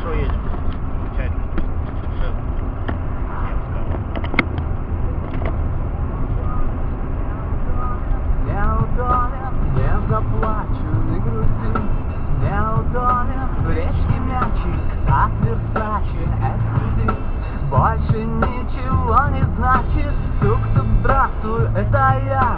хорошо едем. Замечательно. Совершенно. Я бы сказал. Неудобен, не заплачу, не грузи. Неудобен, в речке мячик, от Версачи, эксклюзив. Больше ничего не значит. Тук-тук, здравствуй, это я.